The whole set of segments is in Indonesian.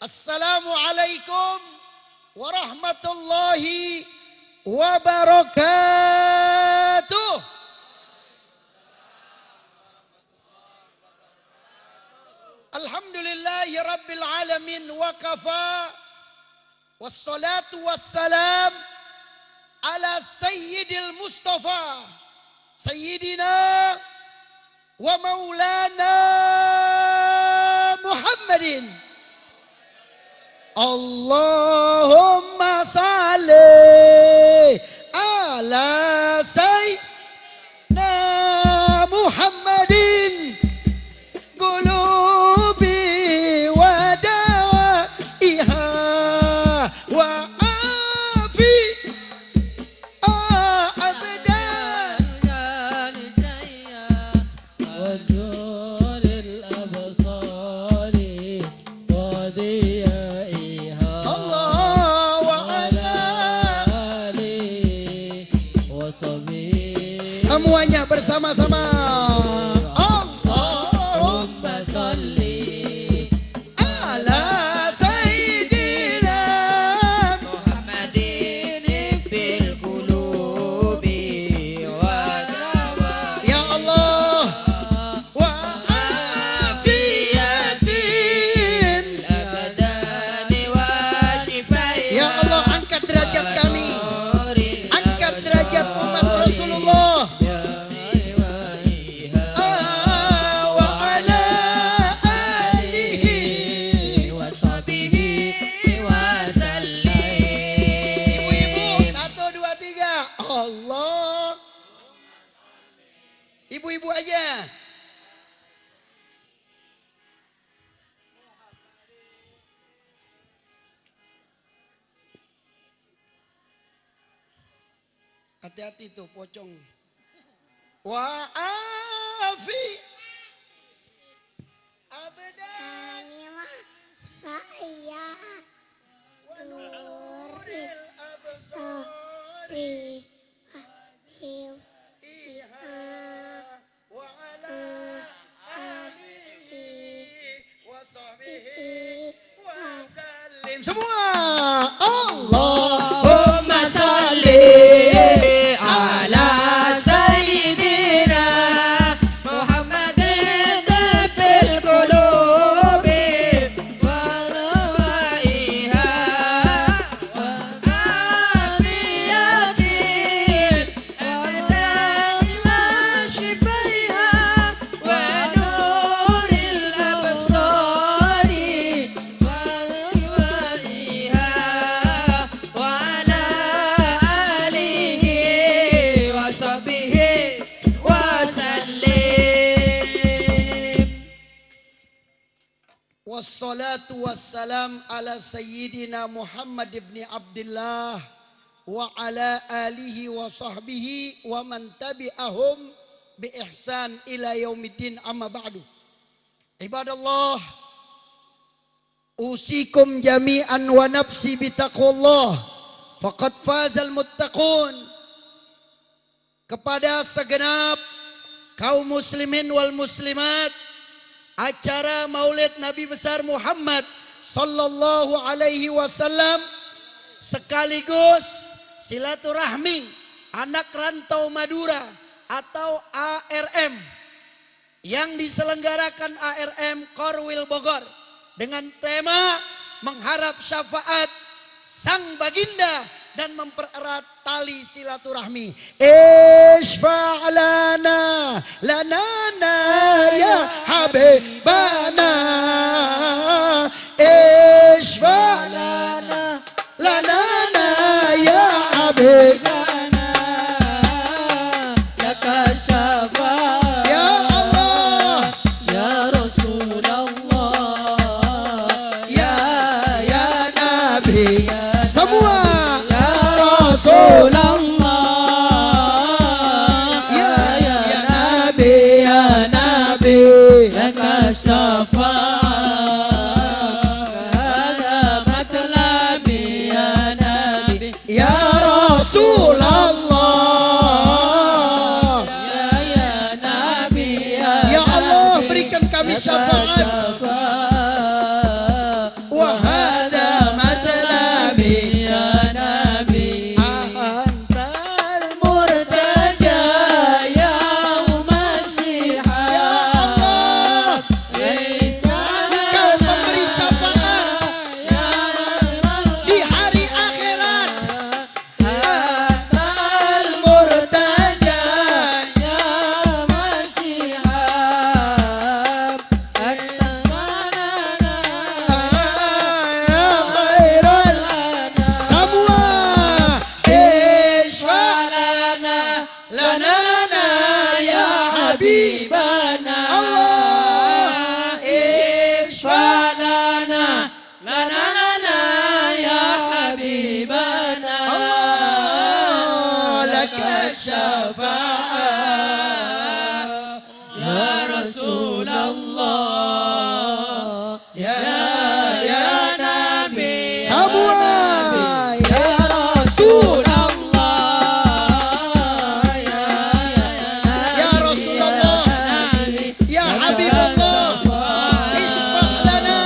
Assalamualaikum warahmatullahi wabarakatuh. Alhamdulillahi rabbil alamin wa kafa. Wassalatu wassalam ala sayyidil mustafa sayyidina wa maulana Muhammadin. Allahumma salli ala sayyidina Muhammadin qulubi wa dawaiha wa afi abdan waduril absari wadiyaiha Allah wa ala ali washabihi. Semuanya bersama-sama. Allahumma salli Ala sayyidina Muhammadin fil qulubi wa dawaiha. Ya Allah wa afiyatin. Abadani wa shifaiha. Ya Allah, angkat derajat kami, angkat derajat umat Rasulullah. Wa ala alihi. Ibu-ibu, 1, 2, 3. Allah. Ibu-ibu aja. Hati-hati tuh pocong. Wa afi abadan Saya wa nuril absari iha wa ala alihi wa sahbihi wa sallim. Semua Allahumma salli ala sayyidina Muhammadin fil qulubi wa dawaiha wa aliyatin wa shifaiha wa nuril absari wa dawaiha wa ala alihi wa sahbihi wa sallim. Wassalatu wassalam ala sayyidina Muhammad ibn Abdullah wa ala alihi wa sahbihi wa man tabi'ahum bi ihsan ila yaumiddin, amma ba'du. Ibadallah, usikum jami'an wa nafsi bitaqwallah faqad fazal muttaqun. Kepada segenap kaum muslimin wal muslimat, acara Maulid Nabi besar Muhammad sallallahu alaihi wasallam sekaligus silaturahmi anak rantau Madura atau ARM yang diselenggarakan ARM Korwil Bogor dengan tema mengharap syafaat Sang Baginda dan mempererat tali silaturahmi. Isfa'lana lanana ya habibana. Isfa'lana lanana ya habibana. Laka syafaat Ya Allah, ya Rasulullah, ya Nabi. Semua ya Rasulullah, ya Nabi, ya Nabi. laka syafaat hada matlabi ya Nabi, Ya Rasulullah, ya Nabi, ya Allah berikan kami syafaat. syafaat Wahai syafaat ya Rasulullah ya Nabi Semua ya Rasulullah ya Rasulullah ya Habibullah isfah lana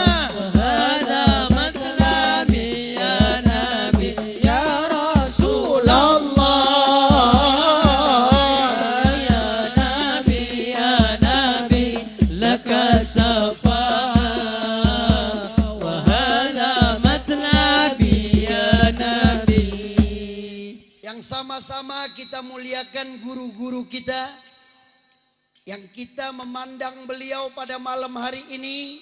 هذا مطلبي يا نبي يا رسول يا نبي لك سفاء وهذا مطلبي يا نبي. yang sama-sama kita muliakan guru-guru kita, yang kita memandang beliau pada malam hari ini.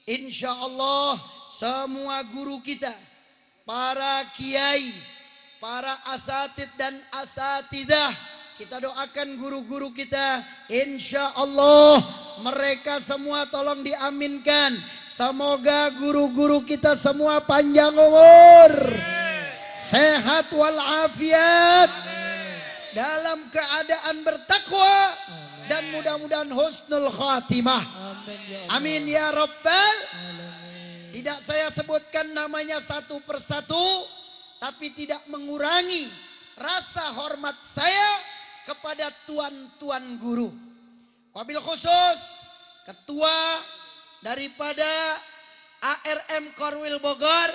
Insya Allah semua guru kita, para kiai, para asatid dan asatidah, kita doakan guru-guru kita. Insya Allah mereka semua tolong diaminkan. Semoga guru-guru kita semua panjang umur, sehat walafiat, dalam keadaan bertakwa, dan mudah-mudahan husnul khatimah. Amin ya Rabbal. Tidak saya sebutkan namanya satu persatu, tapi tidak mengurangi rasa hormat saya kepada tuan-tuan guru. Wabil khusus ketua daripada ARM Korwil Bogor,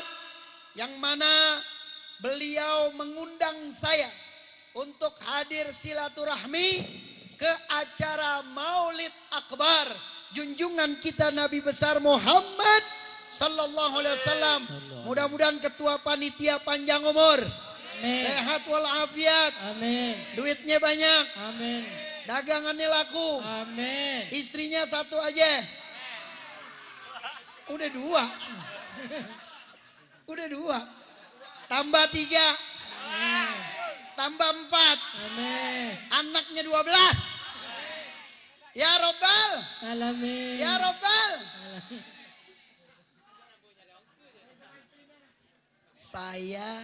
yang mana beliau mengundang saya untuk hadir silaturahmi ke acara Maulid Akbar junjungan kita Nabi besar Muhammad sallallahu alaihi wasallam. Mudah-mudahan ketua panitia panjang umur, sehat walafiat, duitnya banyak, dagangannya laku, istrinya satu aja, udah dua, tambah 3, tambah 4, anaknya 12. Ya Robbal, Alamin. ya Robbal. Saya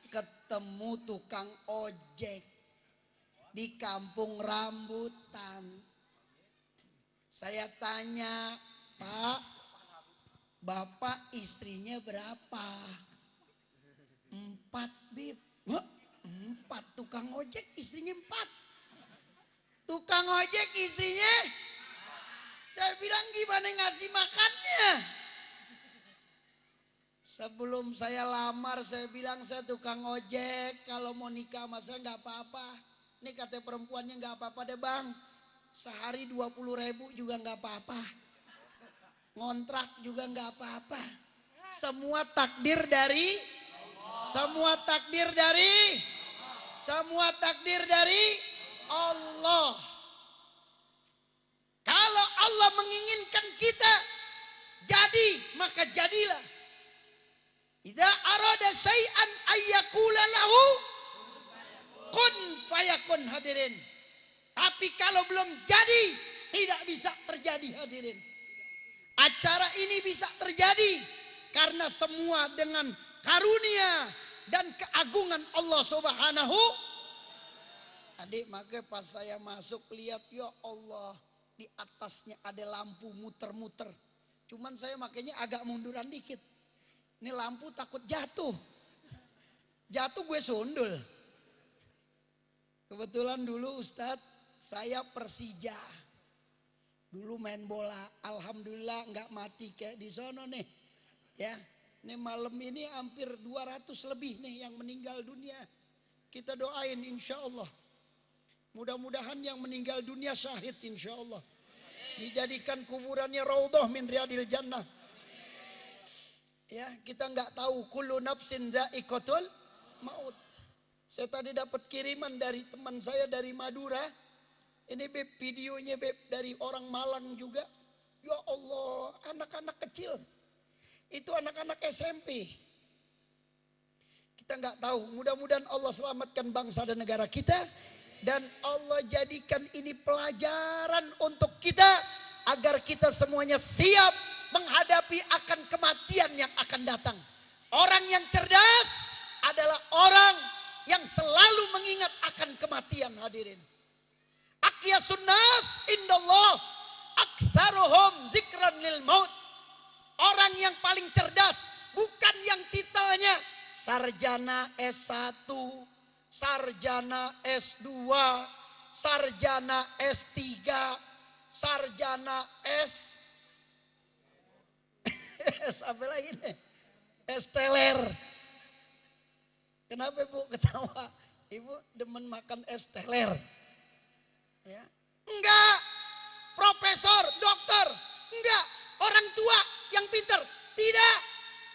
ketemu tukang ojek di kampung rambutan. Saya tanya, Pak, Bapak istrinya berapa? 4, Bib. 4, tukang ojek istrinya 4. Tukang ojek istrinya, saya bilang gimana ngasih makannya? Sebelum saya lamar saya bilang saya tukang ojek, kalau mau nikah sama saya nggak apa-apa. Ini kata perempuannya nggak apa-apa deh bang, sehari 20.000 juga nggak apa-apa, ngontrak juga nggak apa-apa. Semua takdir dari Allah. Kalau Allah menginginkan kita jadi, maka jadilah. Idza arada syai'an ayyakula lahu kun fayakun, hadirin. Tapi kalau belum jadi, tidak bisa terjadi, hadirin. Acara ini bisa terjadi karena semua dengan karunia dan keagungan Allah Subhanahu. Adik, maka pas saya masuk lihat, ya Allah, di atasnya ada lampu muter-muter. Cuman saya makanya agak munduran dikit. Ini lampu takut jatuh. Jatuh gue sundul. Kebetulan dulu Ustadz, saya Persija. Dulu main bola, alhamdulillah nggak mati kayak di sono nih. Ya, ini malam ini hampir 200 lebih nih yang meninggal dunia. Kita doain insya Allah. Mudah-mudahan yang meninggal dunia syahid insya Allah. Dijadikan kuburannya raudhah min riyadil jannah. Ya, kita nggak tahu, kullu nafsin dha'iqatul maut. Saya tadi dapat kiriman dari teman saya dari Madura. Ini Beb, videonya Beb, dari orang Malang juga. Ya Allah, anak-anak kecil. Itu anak-anak SMP. Kita nggak tahu, mudah-mudahan Allah selamatkan bangsa dan negara kita. Dan Allah jadikan ini pelajaran untuk kita, agar kita semuanya siap menghadapi akan kematian yang akan datang. Orang yang cerdas adalah orang yang selalu mengingat akan kematian, hadirin. Aqyasun nas indallah aktsaruhum dzikran lil maut. Orang yang paling cerdas bukan yang titelnya sarjana S1, sarjana S2, sarjana S3, sarjana S apa lagi nih? Es teler. Kenapa Ibu ketawa? Ibu demen makan es teler. Ya. Enggak. Profesor, dokter. Enggak. Orang tua yang pintar. Tidak.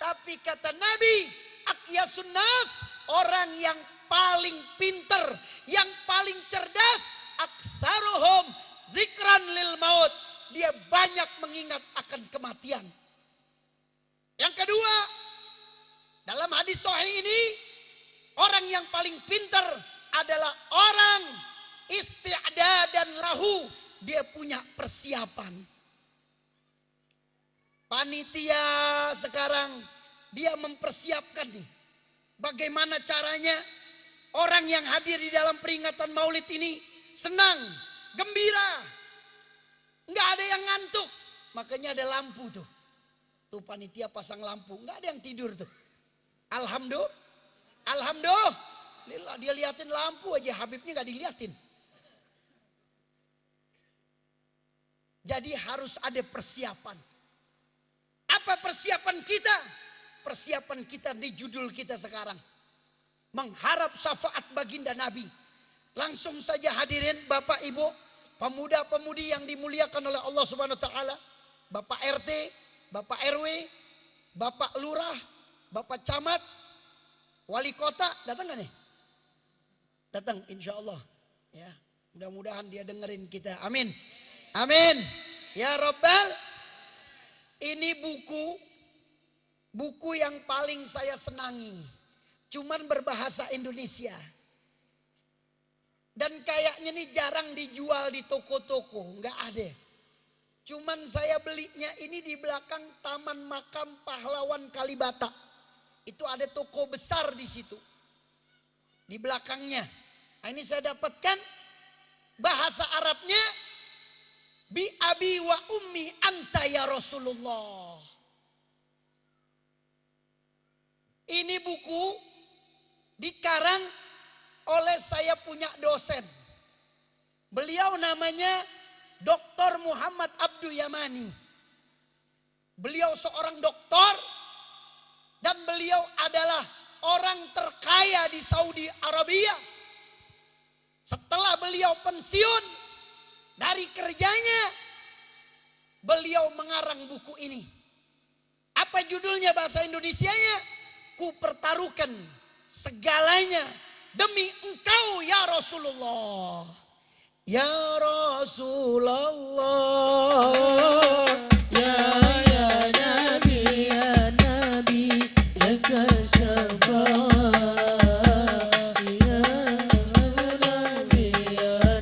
Tapi kata Nabi, aqyasun nas, orang yang paling pintar, yang paling cerdas, aktsaruhum dzikran lil maut. Dia banyak mengingat akan kematian. Yang kedua, dalam hadis sahih ini, orang yang paling pintar adalah orang isti'dadan lahu. Dia punya persiapan. Panitia sekarang dia mempersiapkan nih. Bagaimana caranya orang yang hadir di dalam peringatan Maulid ini senang, gembira. Enggak ada yang ngantuk. Makanya ada lampu tuh. Tuh panitia pasang lampu, nggak ada yang tidur tuh. Alhamdulillah, alhamdulillah dia liatin lampu aja, Habibnya nggak diliatin. Jadi harus ada persiapan. Apa persiapan kita? Persiapan kita di judul kita sekarang. Mengharap syafaat baginda Nabi. Langsung saja hadirin Bapak Ibu, pemuda-pemudi yang dimuliakan oleh Allah Subhanahu wa taala, Bapak RT, Bapak RW, Bapak Lurah, Bapak Camat, Wali Kota, datang gak nih? Datang insya Allah. Ya, mudah-mudahan dia dengerin kita. Amin. Amin. Ya Rabbal. Ini buku yang paling saya senangi. Cuman berbahasa Indonesia. Dan kayaknya nih jarang dijual di toko-toko, nggak ada. Cuman saya belinya ini di belakang Taman Makam Pahlawan Kalibata. Itu ada toko besar di situ. Di belakangnya. Nah, ini saya dapatkan bahasa Arabnya. Bi abi wa ummi anta ya Rasulullah. Ini buku dikarang oleh saya punya dosen. Beliau namanya Dr. Muhammad Abdul Yamani. Beliau seorang doktor dan beliau adalah orang terkaya di Saudi Arabia. Setelah beliau pensiun dari kerjanya, beliau mengarang buku ini. Apa judulnya bahasa Indonesianya? Ku pertaruhkan segalanya demi engkau ya Rasulullah. Ya Rasulullah, Ya Nabi, laka syafaat. Ya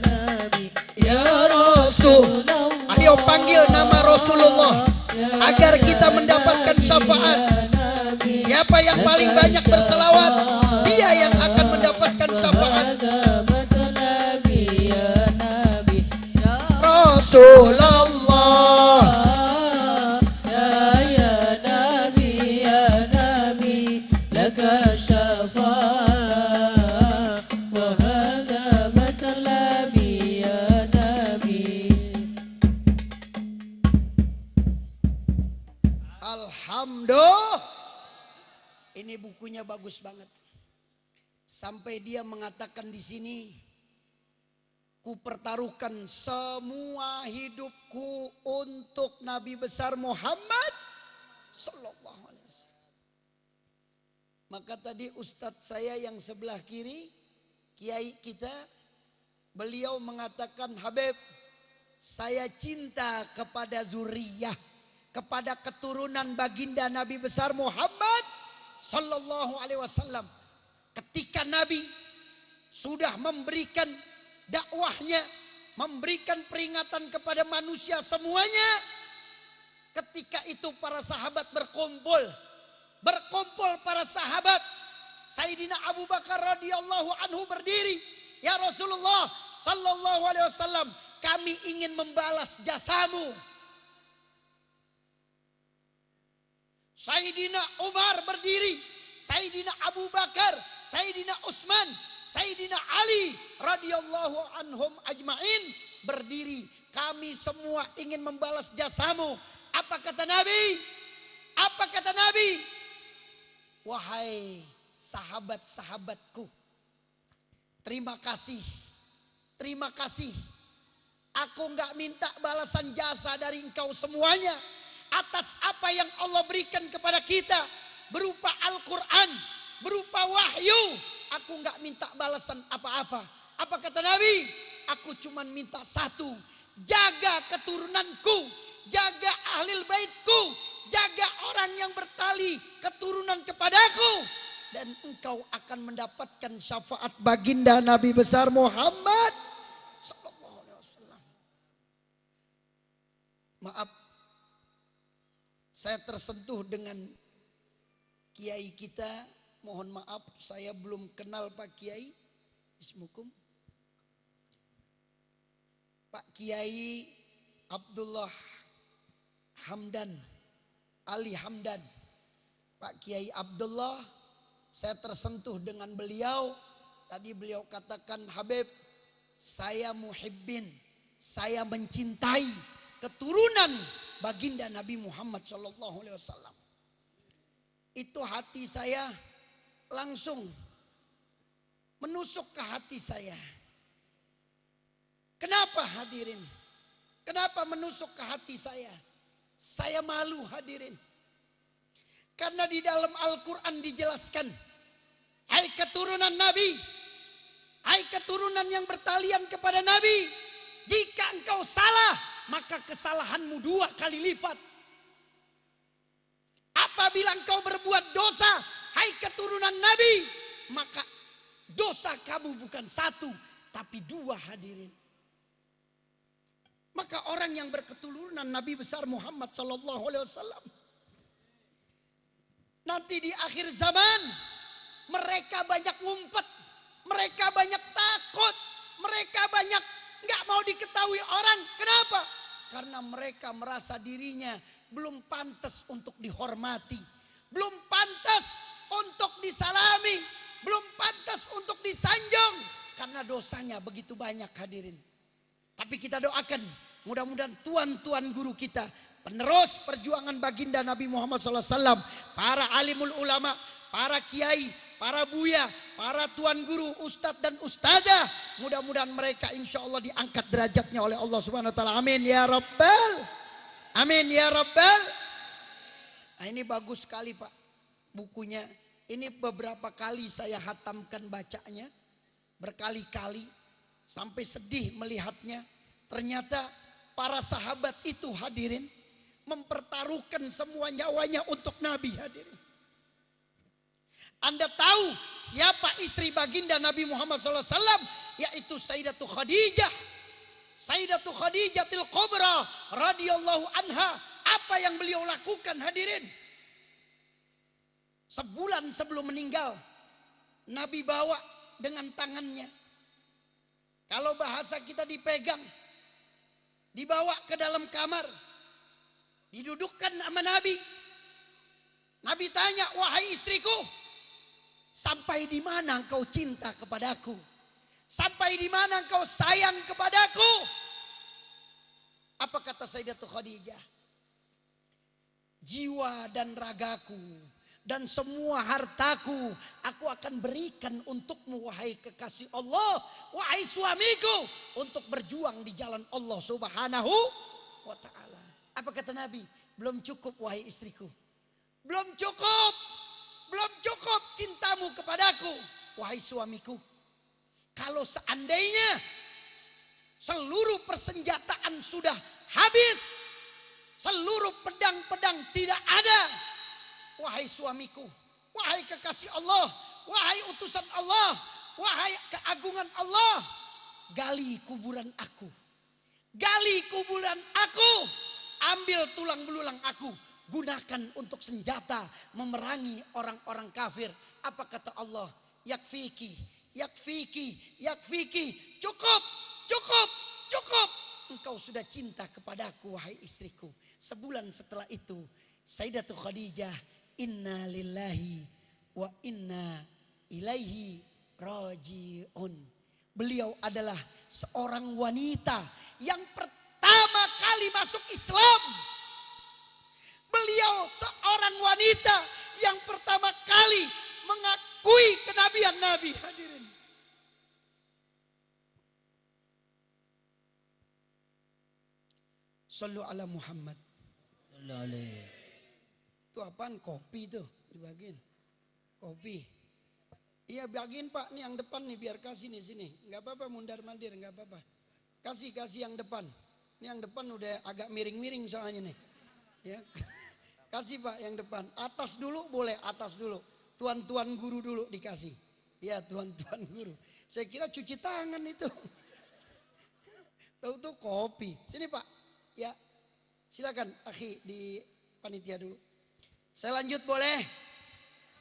Nabi, ya Rasul. Ayo panggil nama Rasulullah agar kita mendapatkan syafaat. Siapa yang paling banyak berselawat, dia yang akan mendapatkan syafaat. Rasulullah, Ya Nabi, laka syafaat. Wa hadha matlabi ya Nabi. alhamdulillah. Ini bukunya bagus banget. Sampai dia mengatakan di sini, ku pertaruhkan semua hidupku untuk Nabi besar Muhammad sallallahu alaihi wasallam. Maka tadi ustadz saya yang sebelah kiri, kiai kita, beliau mengatakan, Habib, saya cinta kepada zuriyah, kepada keturunan baginda Nabi besar Muhammad sallallahu alaihi wasallam. Ketika Nabi sudah memberikan dakwahnya, memberikan peringatan kepada manusia semuanya, ketika itu para sahabat berkumpul para sahabat. Sayyidina Abu Bakar radhiyallahu anhu berdiri, ya Rasulullah, sallallahu alaihi wasallam, kami ingin membalas jasamu. Sayyidina Umar berdiri, Sayyidina Abu Bakar, Sayyidina Utsman, Sayyidina Ali radhiyallahu anhum ajmain berdiri. Kami semua ingin membalas jasamu. Apa kata Nabi? Apa kata Nabi? Wahai sahabat-sahabatku, terima kasih. Terima kasih. Aku enggak minta balasan jasa dari engkau semuanya atas apa yang Allah berikan kepada kita berupa Al-Quran, berupa wahyu. Aku enggak minta balasan apa-apa. Apa kata Nabi? Aku cuma minta satu. Jaga keturunanku, jaga ahlil baitku, jaga orang yang bertali keturunan kepadaku, dan engkau akan mendapatkan syafaat baginda Nabi besar Muhammad sallallahu alaihi wasallam. Maaf, saya tersentuh dengan kiai kita. Mohon maaf, saya belum kenal Pak Kiai. Bismukum. Pak Kiai Abdullah Hamdan, Ali Hamdan. Pak Kiai Abdullah, saya tersentuh dengan beliau. Tadi beliau katakan, Habib, saya muhibbin, saya mencintai keturunan baginda Nabi Muhammad sallallahu alaihi wasallam. Itu hati saya langsung menusuk ke hati saya. Kenapa hadirin? Kenapa menusuk ke hati saya? Saya malu hadirin. Karena di dalam Al-Quran dijelaskan, hai keturunan Nabi, hai keturunan yang bertalian kepada Nabi, jika engkau salah, maka kesalahanmu 2 kali lipat. Apabila engkau berbuat dosa, hai keturunan Nabi, maka dosa kamu bukan 1, tapi 2 hadirin. Maka orang yang berketurunan Nabi besar Muhammad sallallahu alaihi wasallam, nanti di akhir zaman mereka banyak ngumpet, mereka banyak takut, mereka banyak nggak mau diketahui orang. Kenapa? Karena mereka merasa dirinya belum pantas untuk dihormati, belum pantas untuk disalami, belum pantas untuk disanjung karena dosanya begitu banyak hadirin. Tapi kita doakan, mudah-mudahan tuan-tuan guru kita, penerus perjuangan baginda Nabi Muhammad SAW, para alimul ulama, para kiai, para buya, para tuan guru, ustadz dan ustazah, mudah-mudahan mereka insya Allah diangkat derajatnya oleh Allah Subhanahu Wa Taala. Amin ya Rabbal, amin ya Rabbal. Nah, ini bagus sekali Pak bukunya. Ini beberapa kali saya hatamkan bacanya, berkali-kali, sampai sedih melihatnya. Ternyata para sahabat itu hadirin mempertaruhkan semua nyawanya untuk Nabi hadirin. Anda tahu siapa istri baginda Nabi Muhammad SAW? Yaitu Sayyidatu Khadijah. Sayyidatu Khadijatil Kubra radhiyallahu anha. Apa yang beliau lakukan hadirin? Sebulan sebelum meninggal, Nabi bawa dengan tangannya. Kalau bahasa kita dipegang, dibawa ke dalam kamar, didudukkan sama Nabi. Nabi tanya, wahai istriku, sampai di mana engkau cinta kepadaku? Sampai di mana engkau sayang kepadaku? Apa kata Sayyidatul Khadijah? Jiwa dan ragaku dan semua hartaku aku akan berikan untukmu wahai kekasih Allah, wahai suamiku, untuk berjuang di jalan Allah Subhanahu wa Ta'ala. Apa kata Nabi? Belum cukup wahai istriku, belum cukup, belum cukup cintamu kepadaku wahai suamiku. Kalau seandainya seluruh persenjataan sudah habis, seluruh pedang-pedang tidak ada, wahai suamiku, wahai kekasih Allah, wahai utusan Allah, wahai keagungan Allah, gali kuburan aku, gali kuburan aku, ambil tulang belulang aku, gunakan untuk senjata memerangi orang-orang kafir. Apa kata Allah? Yakfiki, yakfiki, yakfiki, cukup, cukup, cukup. Engkau sudah cinta kepadaku wahai istriku. Sebulan setelah itu Sayyidatul Khadijah, inna lillahi wa inna ilaihi raji'un. Beliau adalah seorang wanita yang pertama kali masuk Islam. Beliau seorang wanita yang pertama kali mengakui kenabian Nabi. Hadirin. Sallu ala Muhammad. Itu apaan? Kopi tuh dibagiin. Kopi. Iya bagiin Pak, nih yang depan nih biar kasih nih sini. Enggak apa-apa mundar mandir, enggak apa-apa. Kasih yang depan. Ini yang depan udah agak miring-miring soalnya nih. Ya. Kasih Pak yang depan. Atas dulu boleh, atas dulu. Tuan-tuan guru dulu dikasih. Ya tuan-tuan guru. Saya kira cuci tangan itu. Tahu tuh kopi. Sini Pak. Ya. Silakan akhi di panitia dulu. Saya lanjut boleh?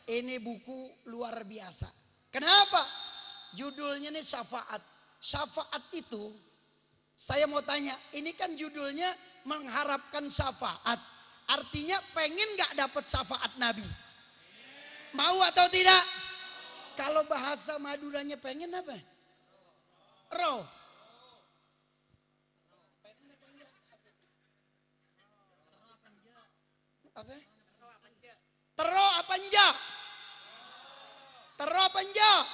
Ini buku luar biasa. Kenapa? Judulnya nih syafaat. Syafaat itu, saya mau tanya, ini kan judulnya mengharapkan syafaat. Artinya pengen gak dapat syafaat Nabi? Mau atau tidak? Kalau bahasa Maduranya pengen apa? Roh. Apa? Tero apa enggak? Tero apa enggak?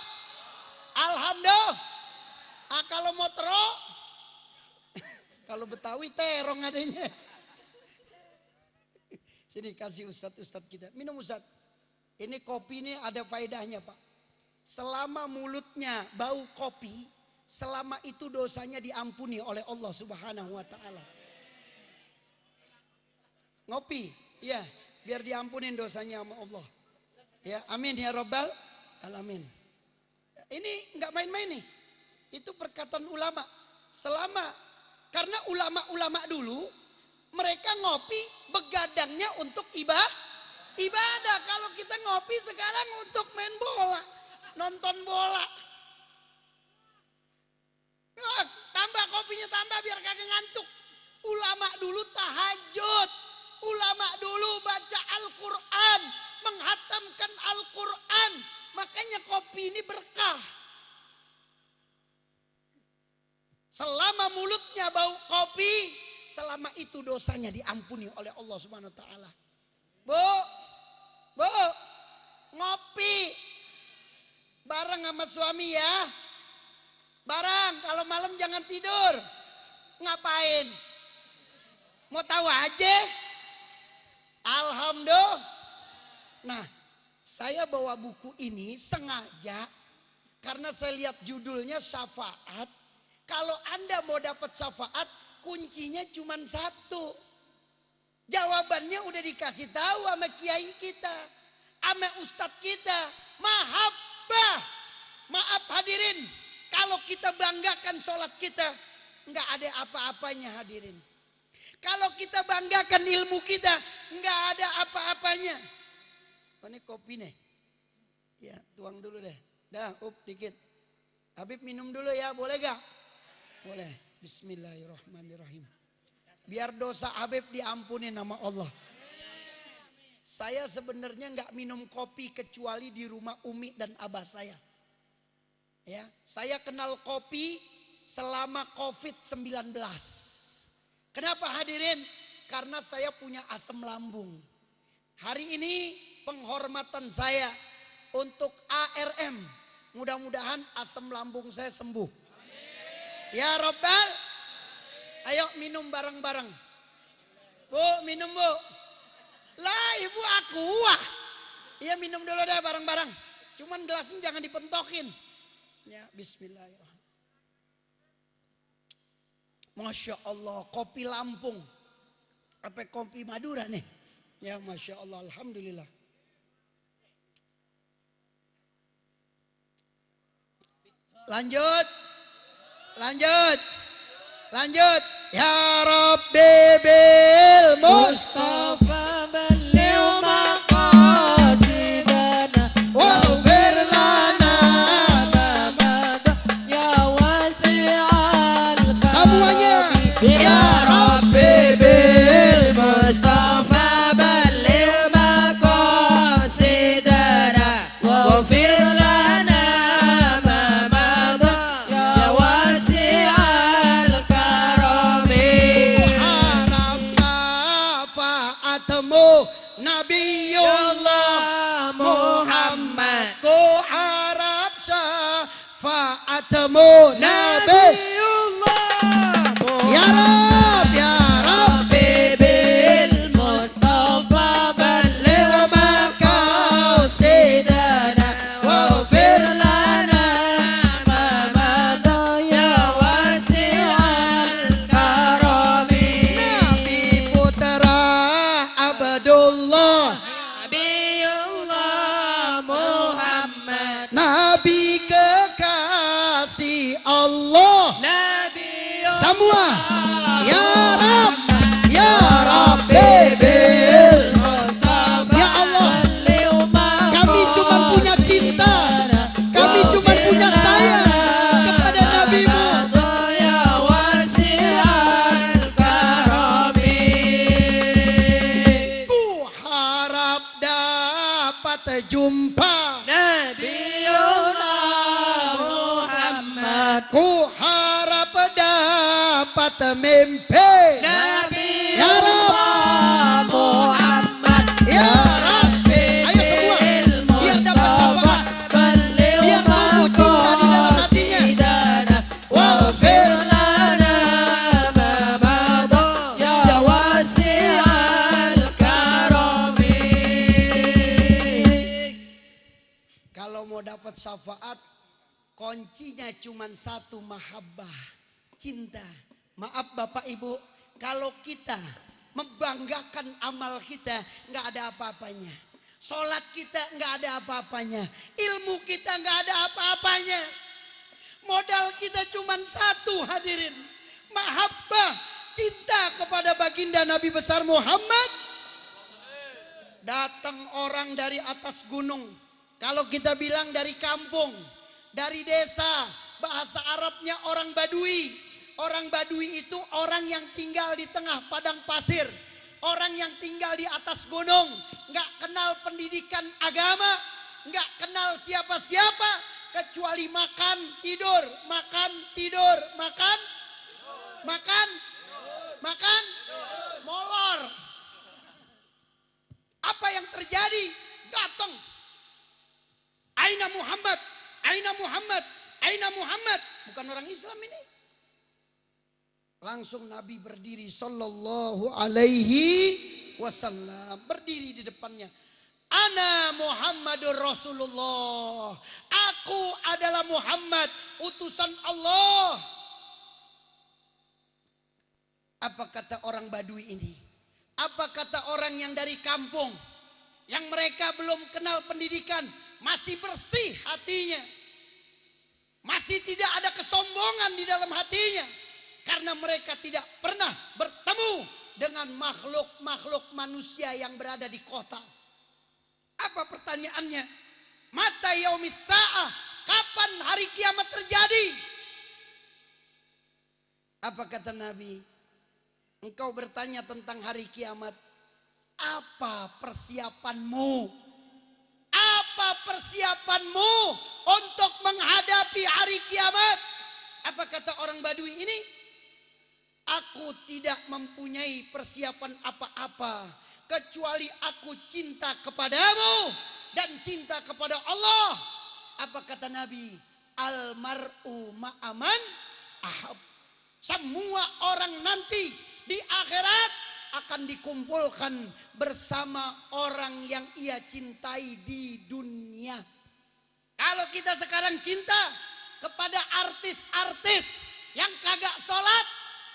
Alhamdulillah. Kalau mau tero, kalau Betawi terong adanya. Sini kasih ustadz kita. Minum ustadz. Ini kopi ini ada faedahnya Pak. Selama mulutnya bau kopi, selama itu dosanya diampuni oleh Allah Subhanahu wa taala. Ngopi, ya. Biar diampunin dosanya sama Allah. Ya, amin ya Rabbal alamin. Ini enggak main-main nih. Itu perkataan ulama. Karena ulama-ulama dulu mereka ngopi begadangnya untuk ibadah. Kalau kita ngopi sekarang untuk main bola, nonton bola. Tambah kopinya tambah biar kagak ngantuk. Ulama dulu tahajud. Ulama dulu baca Al-Quran, menghatamkan Al-Quran. Makanya kopi ini berkah. Selama mulutnya bau kopi, selama itu dosanya diampuni oleh Allah Subhanahu wa taala. Bu, ngopi bareng sama suami ya. Bareng, kalau malam jangan tidur. Ngapain? Mau tahu aja? Alhamdulillah. Nah, saya bawa buku ini sengaja karena saya lihat judulnya syafaat. Kalau Anda mau dapat syafaat, kuncinya cuma satu. Jawabannya udah dikasih tahu sama kiai kita, sama ustadz kita. Mahabbah. Maaf hadirin, kalau kita banggakan sholat kita, nggak ada apa-apanya hadirin. Kalau kita banggakan ilmu kita, nggak ada apa-apanya. Oh, ini kopi nih. Ya, tuang dulu deh. Dah, dikit. Habib minum dulu ya, boleh gak? Boleh. Bismillahirrahmanirrahim. Biar dosa Habib diampuni nama Allah. Saya sebenarnya nggak minum kopi kecuali di rumah Umi dan Abah saya. Ya, saya kenal kopi selama COVID-19. Kenapa hadirin? Karena saya punya asam lambung. Hari ini penghormatan saya untuk ARM. Mudah-mudahan asam lambung saya sembuh. Ya Rabbal. Ayo minum bareng-bareng. Bu, minum bu. Lah ibu aku wah. Iya minum dulu deh bareng-bareng. Cuman gelasnya jangan dipentokin. Ya bismillahirrahmanirrahim. Masya Allah, kopi Lampung. Apa kopi Madura nih? Ya Masya Allah, Alhamdulillah. Lanjut. Ya Rabbi bil Mustafa balligh maqasidana waghfir lana ma mada ya wasi'al bertemu Nabi. Ya Rab, ya Rab, Bibil Mustafa balligh maqasidana waghfir lana ma madha ya wasi'al karami. Nabi putra Abdullah, Nabiullah Muhammad, Nabi kekasih Allah. Semua ya Rab, ya Rabbi bil Mustafa ya Allah, kami cuma punya cinta, kami cuma punya sayang kepada Nabi-Mu. ya wasi'al karami. Ku harap dapat jumpa Nabiullah Muhammad, ku harap dapat mimpi. Ya Rab, Muhammad, ya Rabbi, ayo semua biar dapat syafaat, biar tumbuh cinta di dalam hatinya. waghfir lana ma madha ya wasi'al karami. Kalau mau dapat syafaat, kuncinya cuma satu, mahabbah, cinta. Maaf Bapak Ibu, kalau kita membanggakan amal kita, nggak ada apa-apanya. Sholat kita nggak ada apa-apanya. Ilmu kita nggak ada apa-apanya. Modal kita cuma satu, hadirin. Mahabbah, cinta kepada baginda Nabi besar Muhammad. Datang orang dari atas gunung. Kalau kita bilang dari kampung, dari desa, bahasa Arabnya orang Badui. Orang Badui itu orang yang tinggal di tengah padang pasir. Orang yang tinggal di atas gunung. Nggak kenal pendidikan agama. Nggak kenal siapa-siapa. Kecuali makan, tidur, makan, tidur, makan, makan, makan, molor. Apa yang terjadi? Datang. Aina Muhammad, Aina Muhammad, Aina Muhammad. Bukan orang Islam ini. Langsung Nabi berdiri sallallahu alaihi wasallam. Berdiri di depannya. Ana Muhammadur Rasulullah. Aku adalah Muhammad, utusan Allah. Apa kata orang Badui ini? Apa kata orang yang dari kampung? Yang mereka belum kenal pendidikan. Masih bersih hatinya. Masih tidak ada kesombongan di dalam hatinya. Karena mereka tidak pernah bertemu dengan makhluk-makhluk manusia yang berada di kota. Apa pertanyaannya? Mata yaumis sa'ah. Kapan hari kiamat terjadi? Apa kata Nabi? Engkau bertanya tentang hari kiamat. Apa persiapanmu? Apa persiapanmu untuk menghadapi hari kiamat? Apa kata orang Badui ini? Aku tidak mempunyai persiapan apa-apa. Kecuali aku cinta kepadamu. Dan cinta kepada Allah. Apa kata Nabi? Almar'u ma'aman ahab. Semua orang nanti di akhirat akan dikumpulkan bersama orang yang ia cintai di dunia. Kalau kita sekarang cinta kepada artis-artis yang kagak sholat,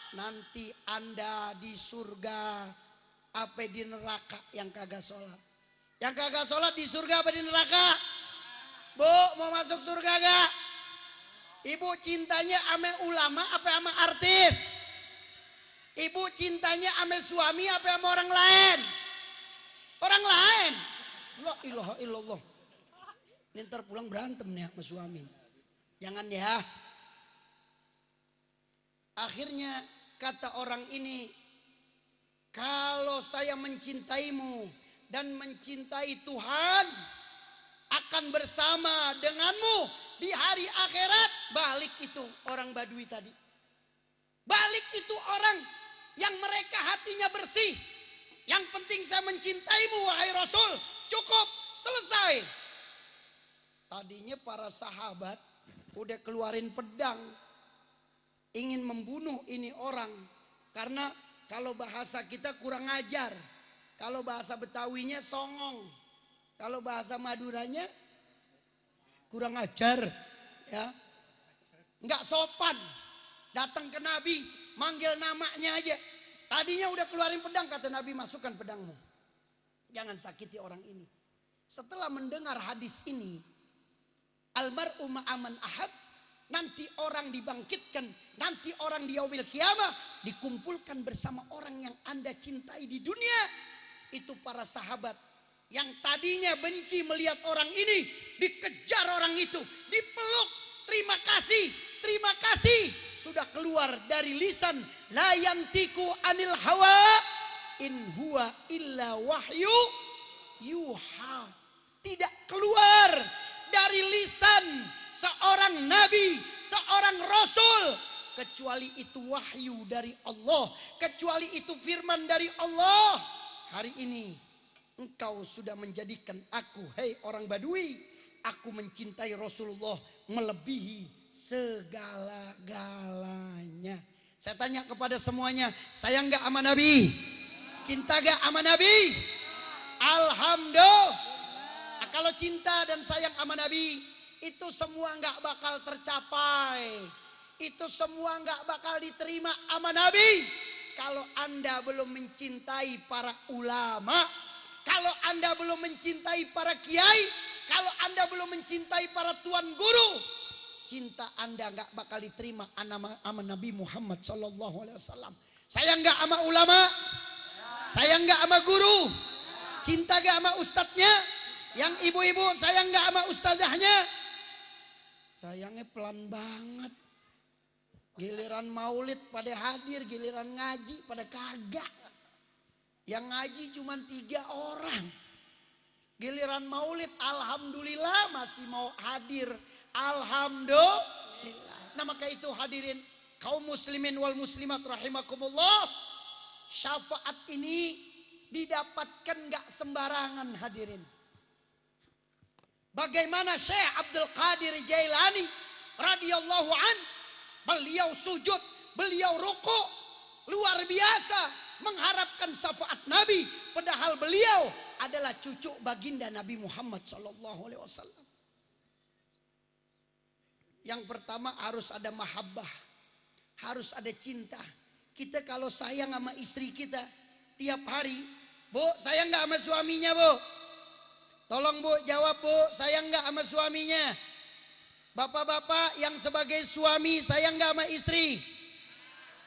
nanti Anda di surga apa di neraka yang kagak sholat. Yang kagak sholat di surga apa di neraka? Bu, mau masuk surga gak? Ibu cintanya ame ulama apa sama artis? Ibu cintanya ame suami apa sama orang lain? Orang lain. La ilaha illallah. Ini ntar pulang berantem nih sama suami. Jangan ya. Akhirnya kata orang ini, kalau saya mencintaimu dan mencintai Tuhan, akan bersama denganmu di hari akhirat. Balik itu orang Badui tadi. Balik itu orang yang mereka hatinya bersih. Yang penting saya mencintaimu wahai Rasul. Cukup, selesai. Tadinya para sahabat udah keluarin pedang, ingin membunuh ini orang. Karena kalau bahasa kita kurang ajar, kalau bahasa Betawinya songong, kalau bahasa Maduranya kurang ajar, ya, nggak sopan. Datang ke Nabi, manggil namanya aja. Tadinya udah keluarin pedang, kata Nabi, masukkan pedangmu. Jangan sakiti orang ini. Setelah mendengar hadis ini, almar'u ma'aman ahab, nanti orang dibangkitkan, nanti orang di yaumil qiyamah dikumpulkan bersama orang yang Anda cintai di dunia. Itu para sahabat yang tadinya benci melihat orang ini, dikejar orang itu, dipeluk, terima kasih, sudah keluar dari lisan, la yantiku anil hawa in huwa illa wahyu yuha. Tidak keluar dari lisan seorang nabi, seorang rasul, kecuali itu wahyu dari Allah, kecuali itu firman dari Allah. Hari ini engkau sudah menjadikan aku, hei orang Badui, aku mencintai Rasulullah melebihi segala-galanya. Saya tanya kepada semuanya, sayang gak sama Nabi? Cinta gak sama Nabi? Alhamdulillah. Nah, kalau cinta dan sayang sama Nabi, itu semua gak bakal tercapai. Itu semua gak bakal diterima sama Nabi. Kalau Anda belum mencintai para ulama, kalau Anda belum mencintai para kiai, kalau Anda belum mencintai para tuan guru, cinta Anda gak bakal diterima sama Nabi Muhammad SAW. Sayang gak sama ulama? Sayang gak sama guru? Cinta gak sama ustadznya? Yang ibu-ibu sayang gak sama ustazahnya? Sayangnya pelan banget. Giliran maulid pada hadir, giliran ngaji pada kagak. Yang ngaji cuma 3 orang. Giliran maulid alhamdulillah masih mau hadir. Alhamdulillah. Nah maka itu hadirin kaum muslimin wal muslimat rahimakumullah. Syafaat ini didapatkan gak sembarangan hadirin. Bagaimana Syekh Abdul Qadir Jailani radhiyallahu an, beliau sujud, beliau rukuk, luar biasa mengharapkan syafaat Nabi, padahal beliau adalah cucu baginda Nabi Muhammad SAW. Yang pertama harus ada mahabbah, harus ada cinta. Kita kalau sayang sama istri kita tiap hari, Bu, sayang nggak sama suaminya, Bu? Tolong Bu jawab, Bu, sayang nggak sama suaminya? Bapak-bapak yang sebagai suami sayang nggak sama istri?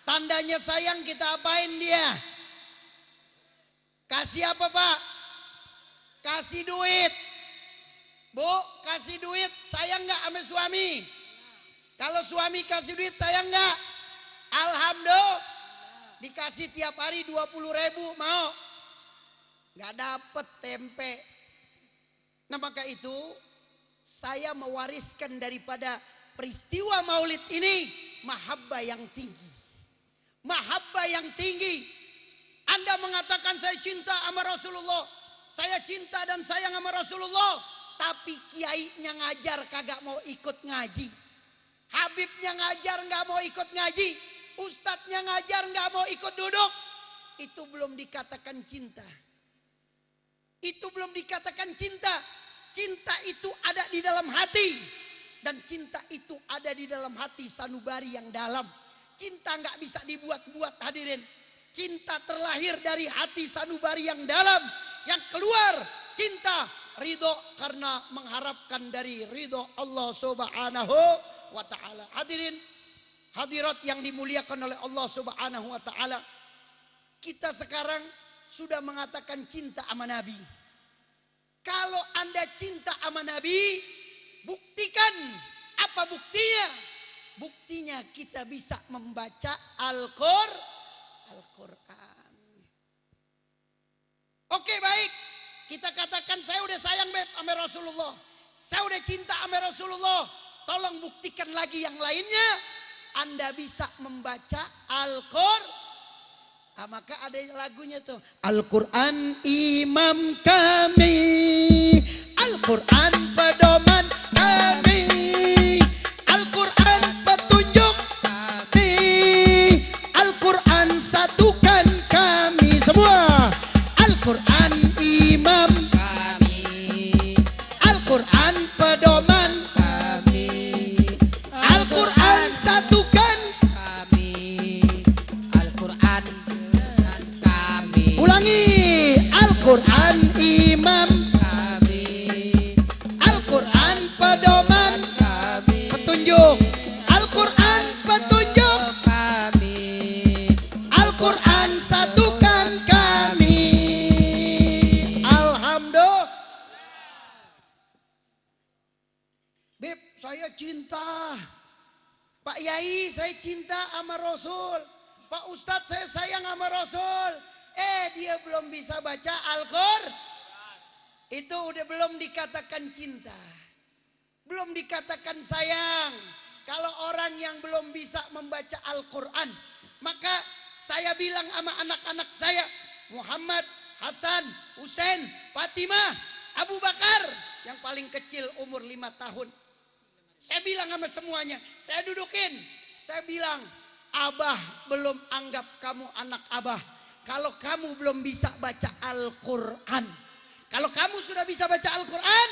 Tandanya sayang kita apain dia? Kasih apa Pak? Kasih duit. Bu, kasih duit, sayang nggak sama suami? Kalau suami kasih duit sayang nggak? Alhamdulillah. Dikasih tiap hari 20.000 mau? Nggak dapet tempe. Nah maka itu saya mewariskan daripada peristiwa maulid ini mahabbah yang tinggi. Mahabbah yang tinggi. Anda mengatakan saya cinta sama Rasulullah, saya cinta dan sayang sama Rasulullah, tapi kiainya ngajar kagak mau ikut ngaji, habibnya ngajar nggak mau ikut ngaji, ustadznya ngajar nggak mau ikut duduk, itu belum dikatakan cinta. Itu belum dikatakan cinta. Cinta itu ada di dalam hati, dan cinta itu ada di dalam hati sanubari yang dalam. Cinta nggak bisa dibuat-buat hadirin. Cinta terlahir dari hati sanubari yang dalam. Yang keluar cinta ridho karena mengharapkan dari ridho Allah Subhanahu wa ta'ala. Hadirin, hadirat yang dimuliakan oleh Allah Subhanahu wa ta'ala. Kita sekarang sudah mengatakan cinta sama Nabi. Kalau Anda cinta sama Nabi, buktikan. Apa buktinya? Buktinya kita bisa membaca Al-Quran. Oke baik, kita katakan saya udah sayang sama Rasulullah, saya udah cinta sama Rasulullah. Tolong buktikan lagi yang lainnya. Anda bisa membaca Al-Quran. Ah, maka ada lagunya tuh. Al-Quran imam kami, Al-Quran pedoman kami, Al-Quran Beb, saya cinta. Pak Yai, saya cinta sama Rasul. Pak Ustadz, saya sayang sama Rasul. Dia belum bisa baca Al-Qur'an. Itu udah belum dikatakan cinta. Belum dikatakan sayang. Kalau orang yang belum bisa membaca Al-Quran, maka saya bilang sama anak-anak saya, Muhammad, Hasan, Husain, Fatimah, Abu Bakar, yang paling kecil umur 5 tahun. Saya bilang sama semuanya, saya dudukin, saya bilang, Abah belum anggap kamu anak Abah kalau kamu belum bisa baca Al-Quran. Kalau kamu sudah bisa baca Al-Quran,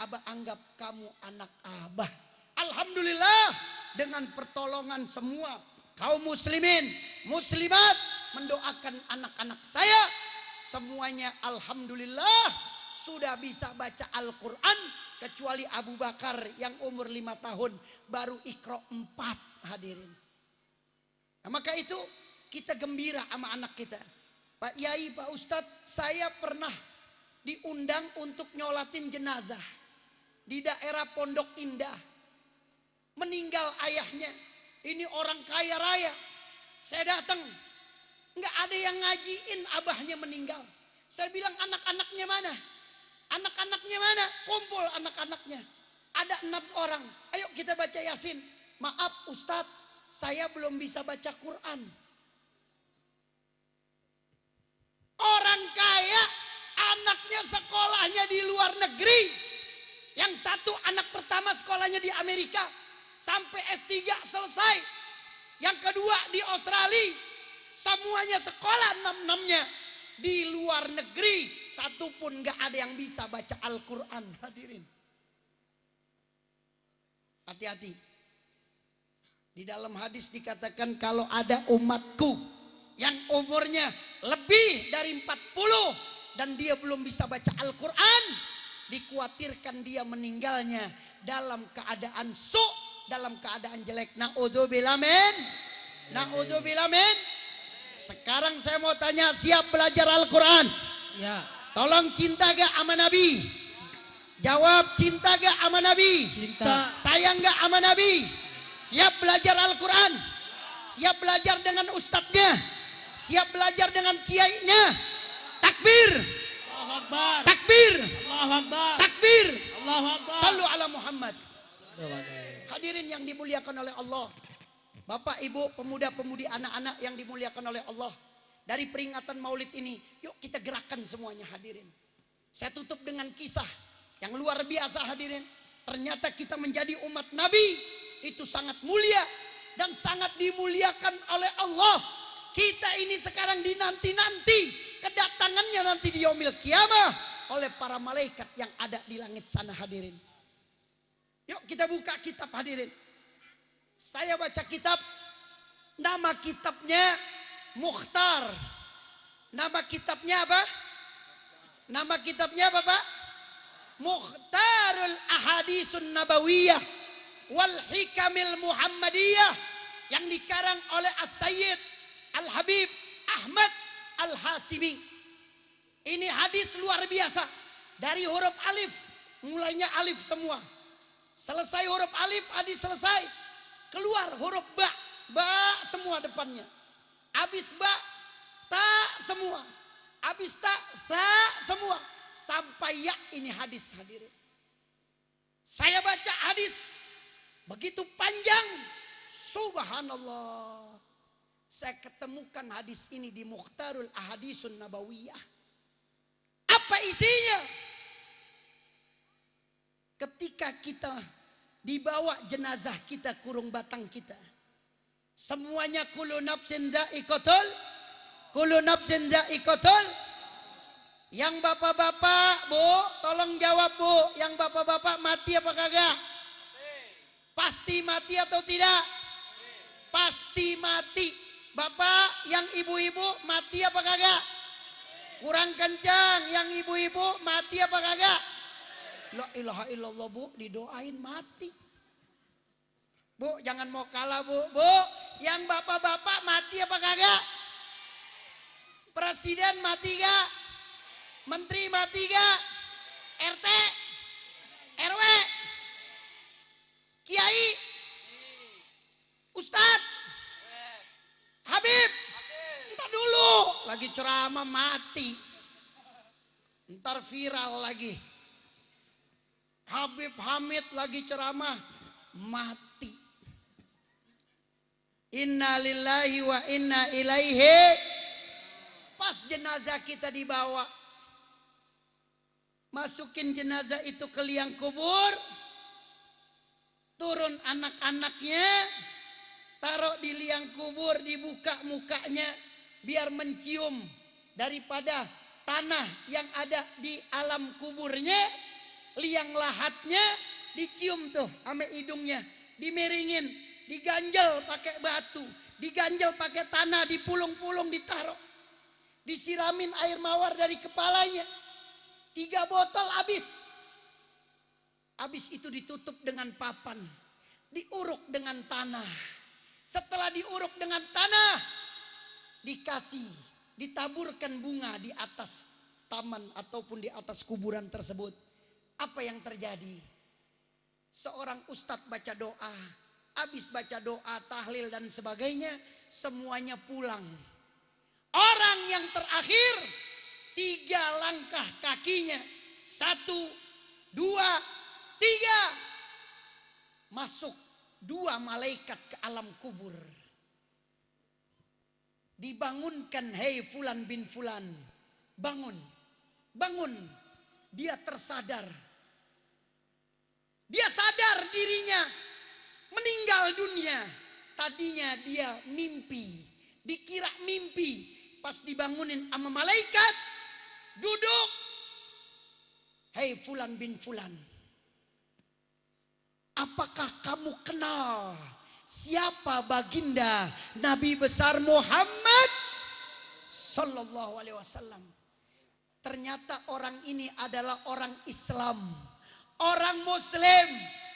Abah anggap kamu anak Abah. Alhamdulillah, dengan pertolongan semua kaum muslimin, muslimat, mendoakan anak-anak saya, semuanya alhamdulillah sudah bisa baca Al-Quran, kecuali Abu Bakar yang umur 5 tahun baru Iqra 4, hadirin. Nah, maka itu kita gembira sama anak kita. Pak Yai, Pak Ustadz, saya pernah diundang untuk nyolatin jenazah di daerah Pondok Indah. Meninggal ayahnya. Ini orang kaya raya. Saya datang, nggak ada yang ngajiin abahnya meninggal. Saya bilang, anak-anaknya mana? Anak-anaknya mana? Kumpul anak-anaknya. Ada 6 orang. Ayo kita baca Yasin. Maaf Ustadz, saya belum bisa baca Quran. Orang kaya, anaknya sekolahnya di luar negeri. Yang satu anak pertama sekolahnya di Amerika, sampai S3 selesai. Yang kedua di Australia. Semuanya sekolah 6-6-nya di luar negeri. Satu pun gak ada yang bisa baca Al-Quran, hadirin. Hati-hati. Di dalam hadis dikatakan, kalau ada umatku yang umurnya lebih dari 40 dan dia belum bisa baca Al-Quran, dikhawatirkan dia meninggalnya dalam keadaan dalam keadaan jelek. Na'udzubillah min. Na'udzubillah min. Sekarang saya mau tanya, siap belajar Al-Quran? Ya. Tolong, cinta gak sama Nabi? Jawab, cinta gak sama Nabi? Cinta. Sayang gak sama Nabi? Siap belajar Al-Quran? Siap belajar dengan ustadznya? Siap belajar dengan kiainya? Takbir. Allahu Akbar. Takbir. Allahu Akbar. Takbir. Allahu Akbar. Sallu ala Muhammad. Hadirin yang dimuliakan oleh Allah. Bapak, ibu, pemuda-pemudi, anak-anak yang dimuliakan oleh Allah. Dari peringatan maulid ini, yuk kita gerakan semuanya, hadirin. Saya tutup dengan kisah yang luar biasa, hadirin. Ternyata kita menjadi umat Nabi itu sangat mulia dan sangat dimuliakan oleh Allah. Kita ini sekarang dinanti-nanti kedatangannya nanti di yaumil qiyamah oleh para malaikat yang ada di langit sana, hadirin. Yuk kita buka kitab, hadirin. Saya baca kitab, nama kitabnya Mukhtar. Nama kitabnya apa? Nama kitabnya apa, Pak? Mukhtarul Ahadisun Nabawiyah wal Hikamil Muhammadiyah, yang dikarang oleh As-Sayyid Al-Habib Ahmad Al-Hasimi. Ini hadis luar biasa. Dari huruf alif, mulainya alif semua. Selesai huruf alif, hadis selesai. Keluar huruf ba, ba semua depannya. Habis ba, ta semua. Habis ta semua. Sampai ya, ini hadis, hadirin. Saya baca hadis begitu panjang. Subhanallah. Saya ketemukan hadis ini di Mukhtarul Ahadisun Nabawiyah. Apa isinya? Ketika kita dibawa jenazah kita, kurung batang kita, semuanya kullu nafsin dha'iqatul, kullu nafsin dha'iqatul. Yang bapak-bapak, Bu, tolong jawab, Bu. Yang bapak-bapak mati apa kagak? Pasti mati atau tidak? Pasti mati. Bapak, yang ibu-ibu mati apa kagak? Kurang kencang. Yang ibu-ibu mati apa kagak? La ilaha illallah, Bu, didoain mati. Bu, jangan mau kalah, Bu. Bu, yang bapak-bapak mati apa kagak? Presiden mati gak? Menteri mati gak? RT? RW? lagi ceramah mati. Ntar viral lagi. Habib Hamid lagi ceramah mati. Inna lillahi wa inna ilaihi. Pas jenazah kita dibawa, masukin jenazah itu ke liang kubur, turun anak-anaknya, taruh di liang kubur, dibuka mukanya biar mencium daripada tanah yang ada di alam kuburnya. Liang lahatnya dicium tuh ame hidungnya, dimiringin, diganjel pakai batu, diganjel pakai tanah, dipulung-pulung, ditaruh, disiramin air mawar dari kepalanya. 3 botol habis. Habis itu ditutup dengan papan, diuruk dengan tanah. Setelah diuruk dengan tanah, ditaburkan bunga di atas taman ataupun di atas kuburan tersebut. Apa yang terjadi? Seorang ustadz baca doa, habis baca doa, tahlil dan sebagainya, semuanya pulang. Orang yang terakhir 3 langkah kakinya, 1, 2, 3, masuk 2 malaikat ke alam kubur. Dibangunkan, hei fulan bin fulan, bangun, bangun. Dia tersadar. Dia sadar dirinya meninggal dunia. Tadinya dia mimpi, dikira mimpi. Pas dibangunin sama malaikat, duduk. Hei fulan bin fulan, apakah kamu kenal siapa baginda Nabi besar Muhammad Sallallahu Alaihi Wasallam? Ternyata orang ini adalah orang Islam, orang Muslim.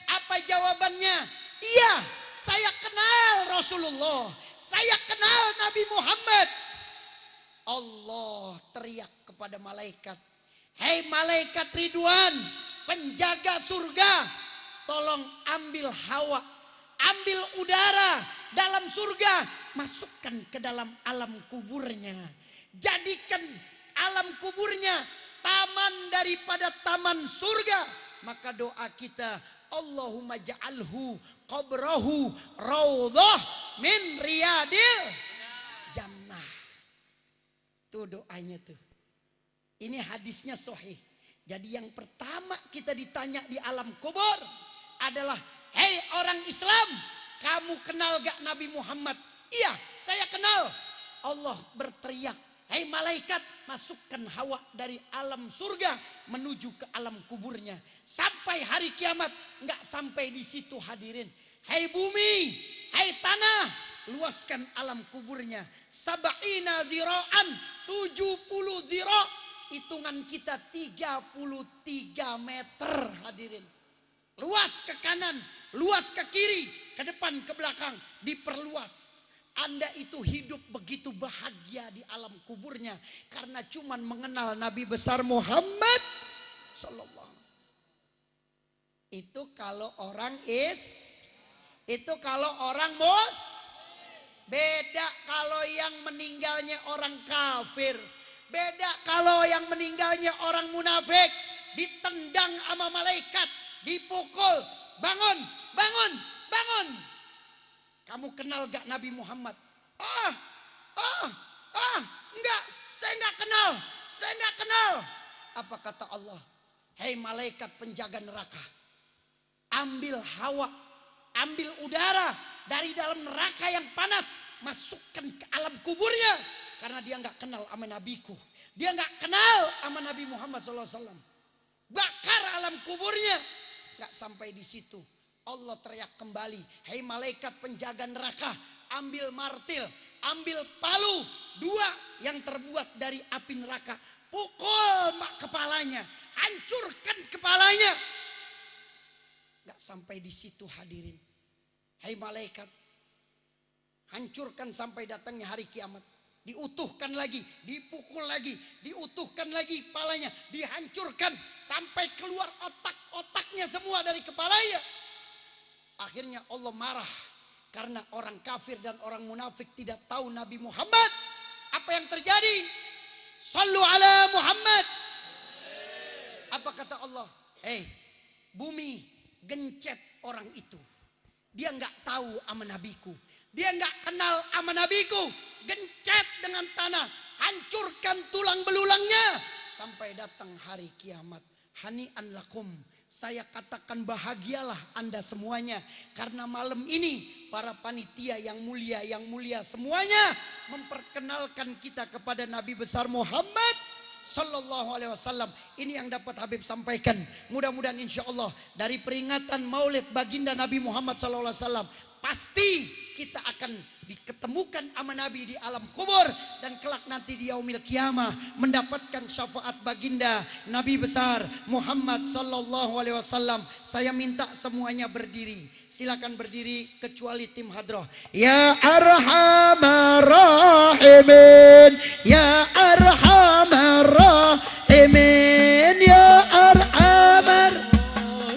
Apa jawabannya? Iya, saya kenal Rasulullah, saya kenal Nabi Muhammad. Allah teriak kepada malaikat, hei malaikat Ridwan, penjaga surga, tolong ambil hawa, ambil udara dalam surga, masukkan ke dalam alam kuburnya. Jadikan alam kuburnya taman daripada taman surga. Maka doa kita, Allahumma ja'alhu qabrahu raudhah min riyadil jannah. Tuh doanya tuh. Ini hadisnya sahih. Jadi yang pertama kita ditanya di alam kubur adalah, hei orang Islam, kamu kenal gak Nabi Muhammad? Iya, saya kenal. Allah berteriak, hei malaikat, masukkan hawa dari alam surga menuju ke alam kuburnya. Sampai hari kiamat, nggak sampai di situ hadirin. Hei bumi, hei tanah, luaskan alam kuburnya. Sab'ina dhira'an, 70 dhira'. Hitungan kita 33 meter hadirin. Luas ke kanan, luas ke kiri, ke depan, ke belakang, diperluas. Anda itu hidup begitu bahagia di alam kuburnya karena cuman mengenal Nabi besar Muhammad sallallahu. Itu kalau orang itu kalau orang beda kalau yang meninggalnya orang kafir, beda kalau yang meninggalnya orang munafik, ditendang sama malaikat, dipukul, bangun, bangun, bangun. Kamu kenal gak Nabi Muhammad? Enggak, saya enggak kenal, saya enggak kenal. Apa kata Allah? Hei malaikat penjaga neraka, ambil hawa, ambil udara dari dalam neraka yang panas, masukkan ke alam kuburnya. Karena dia enggak kenal sama nabiku, dia enggak kenal sama Nabi Muhammad SAW. Bakar alam kuburnya. Enggak sampai di situ, Allah teriak kembali, hei malaikat penjaga neraka, ambil martil, ambil palu 2 yang terbuat dari api neraka, pukul kepalanya, hancurkan kepalanya. Gak sampai di situ hadirin, hei malaikat, hancurkan sampai datangnya hari kiamat. Diutuhkan lagi, dipukul lagi, diutuhkan lagi kepalanya, dihancurkan sampai keluar otak-otaknya semua dari kepalanya. Akhirnya Allah marah karena orang kafir dan orang munafik tidak tahu Nabi Muhammad. Apa apa yang terjadi? Sallu ala Muhammad. Apa kata Allah? Bumi gencet orang itu. Dia nggak tahu sama nabiku. Dia nggak kenal sama nabiku. Gencet dengan tanah. Hancurkan tulang belulangnya. Sampai datang hari kiamat. Hani'an lakum. Saya katakan bahagialah Anda semuanya. Karena malam ini para panitia yang mulia semuanya memperkenalkan kita kepada Nabi besar Muhammad Sallallahu Alaihi Wasallam. Ini yang dapat Habib sampaikan. Mudah-mudahan insya Allah dari peringatan Maulid baginda Nabi Muhammad Sallallahu Alaihi Wasallam pasti kita akan diketemukan sama Nabi di alam kubur dan kelak nanti di yaumil kiamah mendapatkan syafaat baginda Nabi besar Muhammad Sallallahu Alaihi Wasallam. Saya minta semuanya berdiri. Silakan berdiri kecuali tim hadroh. Ya Arhamar Rahimin, Ya Arhamar Rahimin, Ya Arhamar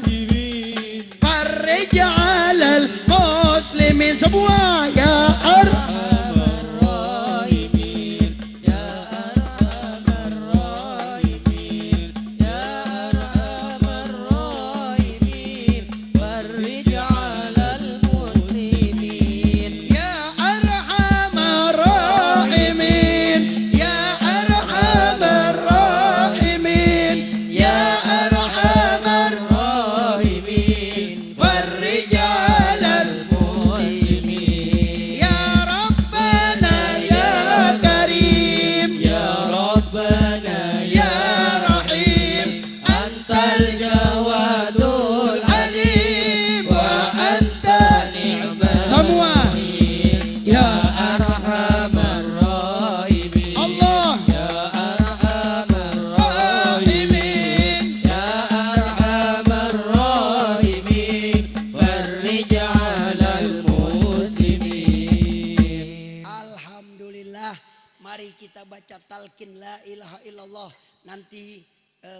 Rahimin, Farij 'alal muslimin semua. Ya Arhamar Rahimin, Ya Arhamar Rahimin, Ya Arhamar Rahimin, Farij 'alal muslimin. Ya Arhamar Rahimin, Ya Arhamar Rahimin, Ya Arhamar Rahimin, Farij 'alal muslimin. Ya Rabbana ya Karim, Ya Rabbana ya Rahim, Antal Jawadul Alim wa anta ni'mal semua. Ya Arhamar Rahimin, Allah Ya Arhamar Rahimin, Ya Arhamar Rahimin, Farij 'alal muslimin. Alhamdulillah. Mari kita baca talqin la ilaha illallah. Nanti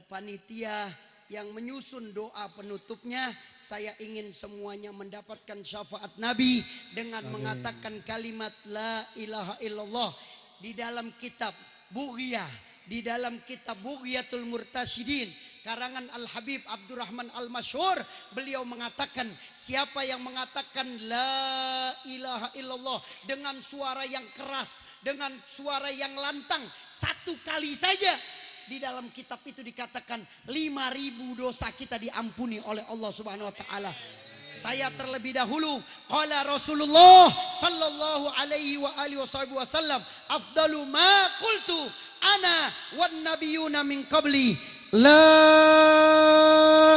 panitia yang menyusun doa penutupnya, saya ingin semuanya mendapatkan syafaat Nabi dengan mengatakan kalimat la ilaha illallah. Di dalam kitab Bughyah, di dalam kitab Bughyatul Murtasyidin karangan Al-Habib Abdurrahman Al-Masyhur, beliau mengatakan siapa yang mengatakan la ilaha illallah dengan suara yang keras, dengan suara yang lantang satu kali saja, di dalam kitab itu dikatakan 5.000 dosa kita diampuni oleh Allah Subhanahu wa taala. Saya terlebih dahulu qala Rasulullah sallallahu alaihi wa alihi wasallam afdalu ma qultu ana wan nabiyuna min qabli la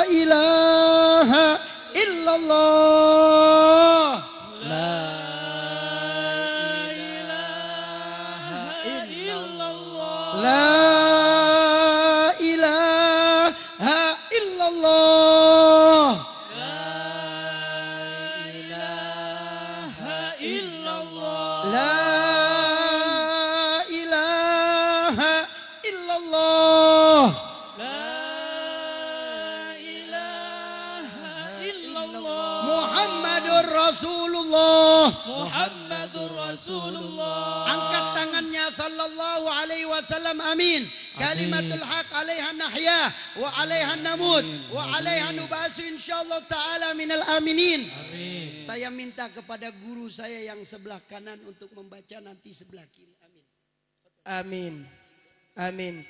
ilaha illallah. La ilaha illallah. La ilaha illallah. La ilaha illallah. Muhammadur Rasulullah. Muhammadur Rasulullah. Angkat tangannya sallallahu alaihi wasallam. Amin. Kalimatul haq alaiha nahya wa alaiha namut wa alaiha nubasu insyaallah taala minal aminin. Amin. Saya minta kepada guru saya yang sebelah kanan untuk membaca nanti sebelah kiri. Amin. Amin. Amin.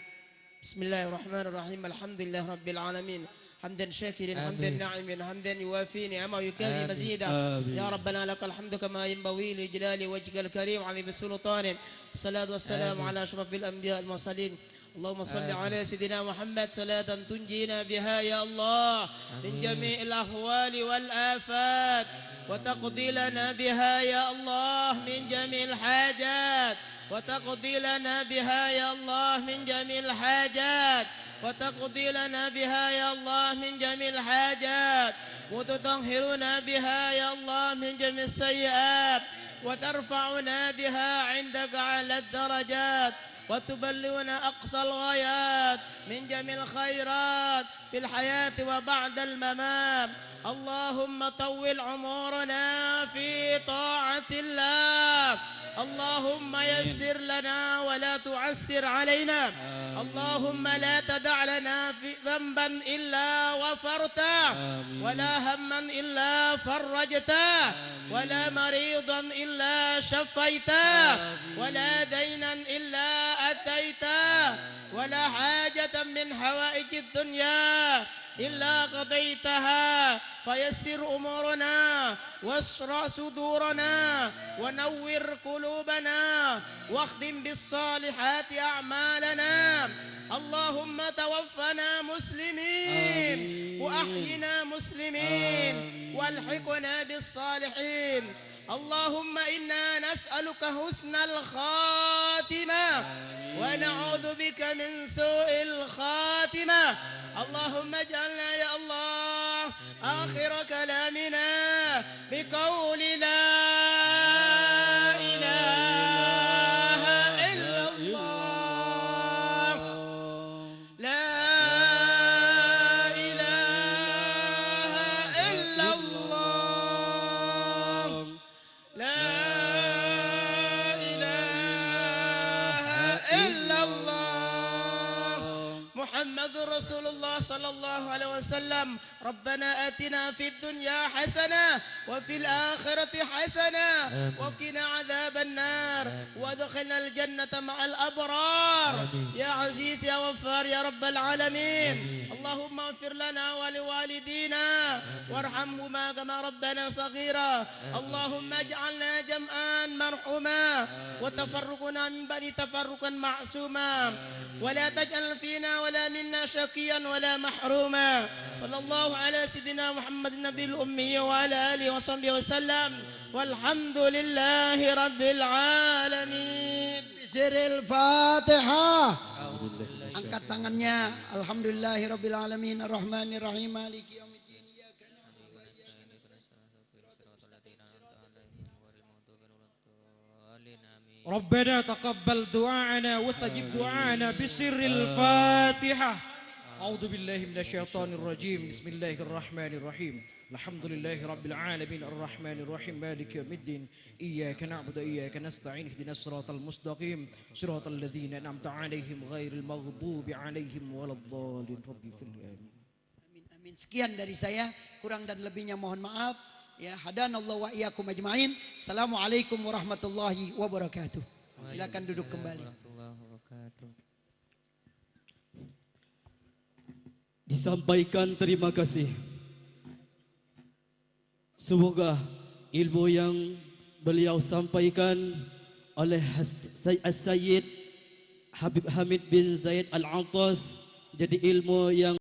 Bismillahirrahmanirrahim. Alhamdulillah rabbil alamin. حمدا شاكرا حمدا ناعما حمدا يوافي نعمه ويكافئ مزيدا. يا ربنا لك الحمد كما ينبغي لجلال وجهك الكريم وعظيم سلطانه. الصلاة والسلام على أشرف الأنبياء المرسلين. اللهم صل على سيدنا محمد صلاة تنجينا بها يا الله من جميع الأهوال والآفات وتقضي لنا بها يا الله من جميع الحاجات وتقضي لنا بها يا الله من جميع الحاجات وتقضي لنا بها يا الله من جميع الحاجات وتطهرنا بها يا الله من جميع السيئات وترفعنا بها عندك على الدرجات وتبلغنا أقصى الغايات من جميع الخيرات في الحياة وبعد الممات. اللهم طول عمرنا في طاعة الله اللهم يسر لنا ولا تعسر علينا اللهم لا تدع لنا في ذنبا إلا غفرته ولا هما إلا فرجته ولا مريضا إلا شفيته ولا دينا إلا أتيته ولا حاجة من حوائج الدنيا إلا قضيتها فيسر أمورنا واشرح صدورنا ونور قلوبنا واختم بالصالحات أعمالنا اللهم توفنا مسلمين وأحينا مسلمين والحقنا بالصالحين اللهم إنا نسألك حسن الخاتمة ونعوذ بك من سوء الخاتمة اللهم اجعلنا يا الله آخر كلامنا بقول لا إله إلا الله لا إله إلا الله لا إله إلا الله محمد رسول الله صلى الله عليه وسلم ربنا آتنا في الدنيا حسنة وفي الآخرة حسنة وقنا عذاب النار وادخلنا الجنة مع الأبرار يا عزيز يا غفار يا رب العالمين اللهم اغفر لنا ولوالدينا وارحمهما كما ربنا صغيرا اللهم اجعلنا جمعا مرحوما وتفرقنا من بعد تفرقا معصوما ولا تجعل فينا ولا منا شقيا ولا محروما صلى الله على سيدنا محمد النبي الأمي وعلى آله وصحبه وسلم والحمد لله رب العالمين. Siril Fatihah. Angkat tangannya. Alhamdulillahirabbil alamin arrahmanir rahim maliki yaumiddin iyyaka na'budu wa iyyaka nasta'in. ربنا تقبل دعاءنا واستجب دعاءنا بسر الفاتحة. أعوذ بالله من الشيطان الرجيم. بسم الله الرحمن الرحيم. الحمد لله رب العالمين الرحمن الرحيم مالك يوم الدين إياك نعبد وإياك نستعين اهدنا الصراط المستقيم صراط الذين أنعمت عليهم غير المغضوب عليهم ولا الضالين رب اغفر لي آمين. Amin. Sekian dari saya, kurang dan lebihnya mohon maaf. Ya, hadanallahu wa iyyakum ajmain. Assalamualaikum warahmatullahi wabarakatuh. Silakan duduk kembali. Disampaikan terima kasih. Semoga ilmu yang beliau sampaikan oleh Sayyid Habib Hamid bin Zaid Al-Attas jadi ilmu yang